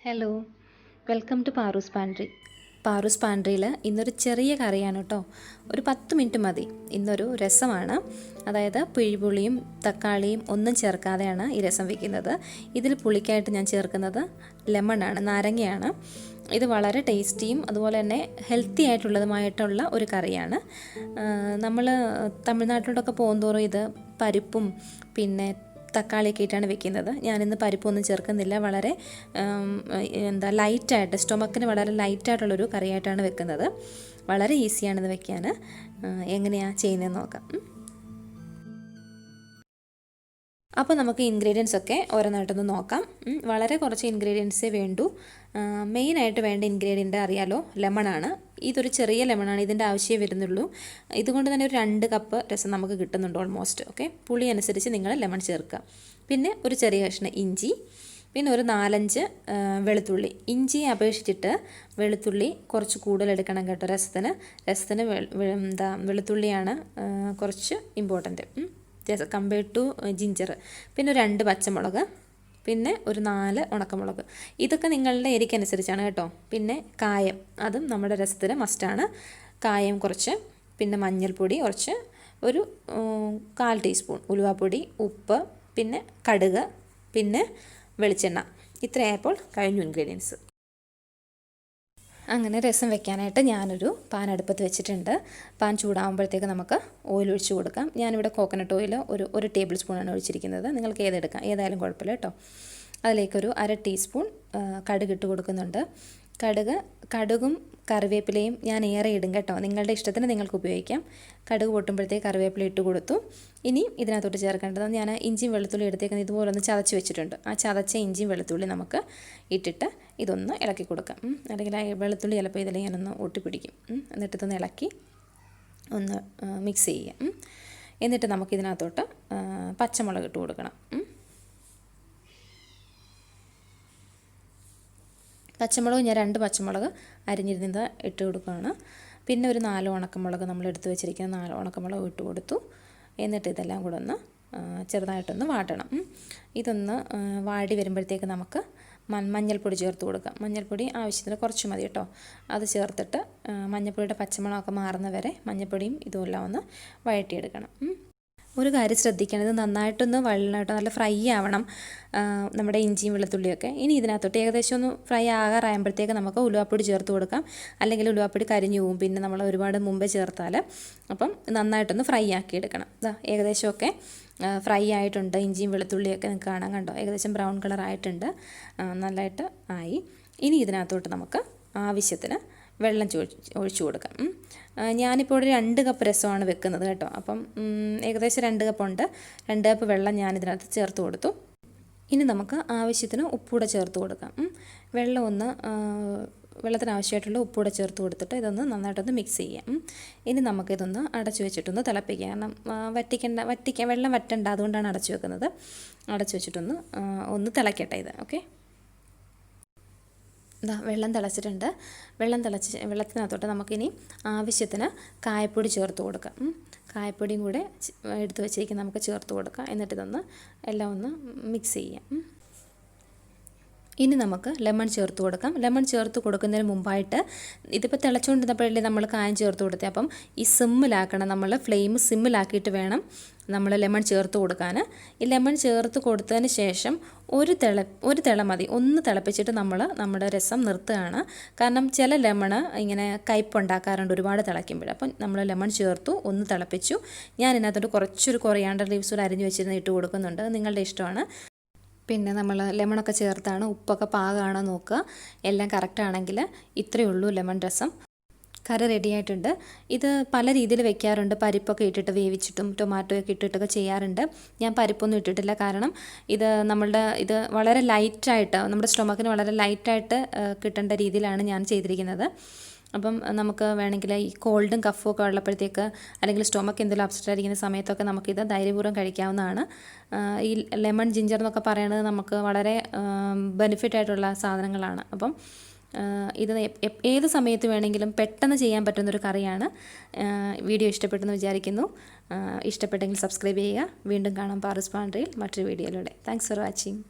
Hello, welcome to Paru's pantry. Paru's പാൻട്രിയിൽ ഇന്നൊരു ചെറിയ കറിയാണ് കേട്ടോ. ഒരു 10 മിനിറ്റ് മതി. ഇന്നൊരു രസമാണ്. അതായത് പിഴിപുളിയും തക്കാളിയും ഒന്നും ചേർക്കാതെയാണ് ഈ രസം വയ്ക്കുന്നത്. ഇതിൽ പുളിക്കായിട്ട് ഞാൻ ചേർക്കുന്നത് ലെമണാണ്, നാരങ്ങയാണ്. ഇത് വളരെ ടേസ്റ്റിയും അതുപോലെ തന്നെ ഹെൽത്തി ആയിട്ടുള്ളതുമായിട്ടുള്ള ഒരു കറിയാണ്. നമ്മൾ തമിഴ്നാട്ടിലോട്ടൊക്കെ പോകുന്തോറും ഇത് പരിപ്പും പിന്നെ തക്കാളിയൊക്കെ ഇട്ടാണ് വെക്കുന്നത്. ഞാനിന്ന് പരിപ്പൊന്നും ചേർക്കുന്നില്ല. വളരെ ലൈറ്റായിട്ട്, സ്റ്റൊമക്കിന് വളരെ ലൈറ്റായിട്ടുള്ളൊരു കറിയായിട്ടാണ് വെക്കുന്നത്. വളരെ ഈസിയാണിത് വെക്കാൻ. എങ്ങനെയാണ് ചെയ്യുന്നതെന്ന് നോക്കാം. അപ്പോൾ നമുക്ക് ഇൻഗ്രീഡിയൻസ് ഒക്കെ ഓരോന്നായിട്ടൊന്ന് നോക്കാം. വളരെ കുറച്ച് ഇൻഗ്രീഡിയൻസേ വേണ്ടൂ. മെയിനായിട്ട് വേണ്ട ഇൻഗ്രീഡിയൻ്റ് അറിയാലോ, ലെമണാണ്. ഇതൊരു ചെറിയ ലെമണാണ്, ഇതിൻ്റെ ആവശ്യമേ വരുന്നുള്ളൂ. ഇതുകൊണ്ട് തന്നെ ഒരു 2 കപ്പ് രസം നമുക്ക് കിട്ടുന്നുണ്ട് ഓൾമോസ്റ്റ്. ഓക്കെ, പുളി അനുസരിച്ച് നിങ്ങൾ ലെമൺ ചേർക്കുക. പിന്നെ ഒരു ചെറിയ കഷ്ണം ഇഞ്ചി, പിന്നെ ഒരു 4-5 വെളുത്തുള്ളി. ഇഞ്ചിയെ അപേക്ഷിച്ചിട്ട് വെളുത്തുള്ളി കുറച്ച് കൂടുതൽ എടുക്കണം കേട്ടോ രസത്തിന്. വെളുത്തുള്ളിയാണ് കുറച്ച് ഇമ്പോർട്ടൻറ്റ് കമ്പയർഡ് ടു ജിഞ്ചർ. പിന്നെ 2 പച്ചമുളക്, പിന്നെ ഒരു 4 ഉണക്കമുളക്. ഇതൊക്കെ നിങ്ങളുടെ എരിക്കനുസരിച്ചാണ് കേട്ടോ. പിന്നെ കായം, അതും നമ്മുടെ രസത്തിന് മസ്റ്റാണ്. കായം കുറച്ച്, പിന്നെ മഞ്ഞൾപ്പൊടി കുറച്ച്, ഒരു 1/4 ടീസ്പൂൺ ഉലുവാപ്പൊടി, ഉപ്പ്, പിന്നെ കടുക്, പിന്നെ വെളിച്ചെണ്ണ. ഇത്രയായപ്പോൾ കഴിഞ്ഞു ഇൻഗ്രീഡിയൻസ്. അങ്ങനെ രസം വെക്കാനായിട്ട് ഞാനൊരു പാൻ അടുപ്പത്ത് വെച്ചിട്ടുണ്ട്. പാൻ ചൂടാകുമ്പോഴത്തേക്ക് നമുക്ക് ഓയിൽ ഒഴിച്ച് കൊടുക്കാം. ഞാനിവിടെ കോക്കനട്ട് ഓയിൽ ഒരു ടേബിൾ സ്പൂണാണ് ഒഴിച്ചിരിക്കുന്നത്. നിങ്ങൾക്ക് ഏതെടുക്കാം, ഏതായാലും കുഴപ്പമില്ല കേട്ടോ. അതിലേക്കൊരു 1/2 ടീസ്പൂൺ കടുക് ഇട്ട് കൊടുക്കുന്നുണ്ട്. കടുകും കറിവേപ്പിലയും ഞാൻ ഏറെ ഇടും കേട്ടോ. നിങ്ങളുടെ ഇഷ്ടത്തിന് നിങ്ങൾക്ക് ഉപയോഗിക്കാം. കടുക് പൊട്ടുമ്പോഴത്തേക്ക് കറിവേപ്പില ഇട്ട് കൊടുത്തു. ഇനി ഇതിനകത്തോട്ട് ചേർക്കേണ്ടത്, ഞാൻ ഇഞ്ചിയും വെളുത്തുള്ളി എടുത്തേക്കുന്നത് ഇതുപോലെ ഒന്ന് ചതച്ച് വെച്ചിട്ടുണ്ട്. ആ ചതച്ച ഇഞ്ചിയും വെളുത്തുള്ളി നമുക്ക് ഇട്ടിട്ട് ഇതൊന്ന് ഇളക്കി കൊടുക്കാം. അല്ലെങ്കിൽ വെളുത്തുള്ളി ചിലപ്പോൾ ഇതിൽ ഞാനൊന്ന് ഒട്ടിപ്പിടിക്കും. എന്നിട്ട് ഇതൊന്ന് ഇളക്കി ഒന്ന് മിക്സ് ചെയ്യാം. എന്നിട്ട് നമുക്കിതിനകത്തോട്ട് പച്ചമുളക് ഇട്ട് കൊടുക്കണം. പച്ചമുളക് ഞാൻ 2 പച്ചമുളക് അരിഞ്ഞിരുന്നത് ഇട്ട് കൊടുക്കുകയാണ്. പിന്നെ ഒരു 4 ഉണക്കമുളക്, നമ്മൾ എടുത്ത് വെച്ചിരിക്കുന്ന 4 ഉണക്കമുളക് ഇട്ട് കൊടുത്തു. എന്നിട്ട് ഇതെല്ലാം കൂടെ ഒന്ന് ചെറുതായിട്ടൊന്ന് വാട്ടണം. ഇതൊന്ന് വാടി വരുമ്പോഴത്തേക്ക് നമുക്ക് മഞ്ഞൾപ്പൊടി ചേർത്ത് കൊടുക്കാം. മഞ്ഞൾപ്പൊടി ആവശ്യത്തിന് കുറച്ച് മതി കേട്ടോ. അത് ചേർത്തിട്ട് മഞ്ഞൾപ്പൊടിയുടെ പച്ചമണമൊക്കെ മാറുന്ന വരെ മഞ്ഞൾപ്പൊടിയും ഇതുമെല്ലാം ഒന്ന് വഴറ്റിയെടുക്കണം. ഒരു കാര്യം ശ്രദ്ധിക്കേണ്ടത്, നന്നായിട്ടൊന്ന് വഴലനായിട്ട് നല്ല ഫ്രൈ ആവണം നമ്മുടെ ഇഞ്ചിയും വെളുത്തുള്ളിയൊക്കെ. ഇനി ഇതിനകത്തോട്ട് ഏകദേശം ഒന്ന് ഫ്രൈ ആകാറാകുമ്പോഴത്തേക്ക് നമുക്ക് ഉലുവാപ്പൊടി ചേർത്ത് കൊടുക്കാം. അല്ലെങ്കിൽ ഉലുവാപ്പൊടി കരിഞ്ഞു പോവും പിന്നെ നമ്മൾ ഒരുപാട് മുമ്പേ ചേർത്താൽ. അപ്പം നന്നായിട്ടൊന്ന് ഫ്രൈ ആക്കി എടുക്കണം. ഏകദേശമൊക്കെ ഫ്രൈ ആയിട്ടുണ്ട്. ഇഞ്ചിയും വെളുത്തുള്ളിയൊക്കെ നിങ്ങൾക്ക് കാണാൻ കണ്ടോ, ഏകദേശം ബ്രൗൺ കളർ ആയിട്ടുണ്ട്, നല്ലതായിട്ട് ആയി. ഇനി ഇതിനകത്തോട്ട് നമുക്ക് ആവശ്യത്തിന് വെള്ളം ഒഴിച്ചു കൊടുക്കാം. ഞാനിപ്പോൾ ഒരു 2 കപ്പ് രസമാണ് വെക്കുന്നത് കേട്ടോ. അപ്പം ഏകദേശം 2 കപ്പുണ്ട്. 2 കപ്പ് വെള്ളം ഞാനിതിനകത്ത് ചേർത്ത് കൊടുത്തു. ഇനി നമുക്ക് ആവശ്യത്തിന് ഉപ്പൂടെ ചേർത്ത് കൊടുക്കാം. വെള്ളത്തിന് ആവശ്യമായിട്ടുള്ള ഉപ്പൂടെ ചേർത്ത് കൊടുത്തിട്ട് ഇതൊന്ന് നന്നായിട്ടൊന്ന് മിക്സ് ചെയ്യാം. ഇനി നമുക്കിതൊന്ന് അടച്ചു വെച്ചിട്ടൊന്ന് തിളപ്പിക്കാം. കാരണം വെള്ളം വറ്റണ്ട, അതുകൊണ്ടാണ് അടച്ചു വെക്കുന്നത്. അടച്ചു വെച്ചിട്ടൊന്ന് തിളക്കട്ടെ ഇത്. ഓക്കെ, വെള്ളം തിളച്ചിട്ടുണ്ട്. വെള്ളത്തിനകത്തോട്ട് നമുക്കിനി ആവശ്യത്തിന് കായപ്പൊടി ചേർത്ത് കൊടുക്കാം. കായപ്പൊടിയും കൂടെ എടുത്ത് വെച്ചിരിക്കും നമുക്ക് ചേർത്ത് കൊടുക്കാം. എന്നിട്ടിതൊന്ന് എല്ലാം ഒന്ന് മിക്സ് ചെയ്യാം. ഇനി നമുക്ക് ലെമൺ ചേർത്ത് കൊടുക്കാം. ലെമൺ ചേർത്ത് കൊടുക്കുന്നതിന് മുമ്പായിട്ട്, ഇതിപ്പോൾ തിളച്ചുകൊണ്ടിരുന്നപ്പോഴല്ലേ നമ്മൾ കായം ചേർത്ത് കൊടുത്തത്. അപ്പം ഈ സിമ്മിലാക്കണം, നമ്മൾ ഫ്ലെയിം സിമ്മിലാക്കിയിട്ട് വേണം നമ്മൾ ലെമൺ ചേർത്ത് കൊടുക്കാൻ. ഈ ലെമൺ ചേർത്ത് കൊടുത്തതിന് ശേഷം ഒരു തിള മതി. ഒന്ന് തിളപ്പിച്ചിട്ട് നമ്മുടെ രസം നിർത്തുകയാണ്. കാരണം ചില ലെമണ് ഇങ്ങനെ കയ്പുണ്ടാക്കാറുണ്ട് ഒരുപാട് തിളയ്ക്കുമ്പോൾ. അപ്പം നമ്മൾ ലെമൺ ചേർത്തു, ഒന്ന് തിളപ്പിച്ചു. ഞാൻ ഇതിനകത്തോട്ട് കുറച്ചൊരു കൊറിയാണ്ടർ ലീവ്സ് കൂടെ അരിഞ്ഞ് വെച്ചിരുന്ന് ഇട്ട് കൊടുക്കുന്നുണ്ട്. നിങ്ങളുടെ ഇഷ്ടമാണ്. പിന്നെ നമ്മൾ ലെമണൊക്കെ ചേർത്താണ്, ഉപ്പൊക്കെ പാകമാണോ നോക്കുക. എല്ലാം കറക്റ്റാണെങ്കിൽ ഇത്രയേ ഉള്ളൂ ലെമൺ രസം. കറി റെഡി ആയിട്ടുണ്ട്. ഇത് പല രീതിയിൽ വെക്കാറുണ്ട്. പരിപ്പൊക്കെ ഇട്ടിട്ട് വേവിച്ചിട്ടും ടൊമാറ്റോയൊക്കെ ഇട്ടിട്ടൊക്കെ ചെയ്യാറുണ്ട്. ഞാൻ പരിപ്പൊന്നും ഇട്ടിട്ടില്ല. കാരണം ഇത് വളരെ ലൈറ്റായിട്ട്, നമ്മുടെ സ്റ്റൊമക്കിന് വളരെ ലൈറ്റായിട്ട് കിട്ടേണ്ട രീതിയിലാണ് ഞാൻ ചെയ്തിരിക്കുന്നത്. അപ്പം നമുക്ക് വേണമെങ്കിൽ ഈ കോൾഡും കഫും ഒക്കെ ഉള്ളപ്പോഴത്തേക്ക്, അല്ലെങ്കിൽ സ്റ്റൊമക്ക് എന്തെങ്കിലും അപ്സെറ്റ് ആയിരിക്കുന്ന സമയത്തൊക്കെ നമുക്കിത് ധൈര്യപൂർവ്വം കഴിക്കാവുന്നതാണ്. ഈ ലെമൺ ജിഞ്ചർ എന്നൊക്കെ പറയുന്നത് നമുക്ക് വളരെ ബെനിഫിറ്റ് ആയിട്ടുള്ള സാധനങ്ങളാണ്. അപ്പം ഇത് ഏത് സമയത്ത് വേണമെങ്കിലും പെട്ടെന്ന് ചെയ്യാൻ പറ്റുന്നൊരു കറിയാണ്. വീഡിയോ ഇഷ്ടപ്പെട്ടെന്ന് വിചാരിക്കുന്നു. ഇഷ്ടപ്പെട്ടെങ്കിൽ സബ്സ്ക്രൈബ് ചെയ്യുക. വീണ്ടും കാണാം പാറൂസ് പാൻട്രിയിൽ മറ്റൊരു വീഡിയോയിലൂടെ. Thanks for watching.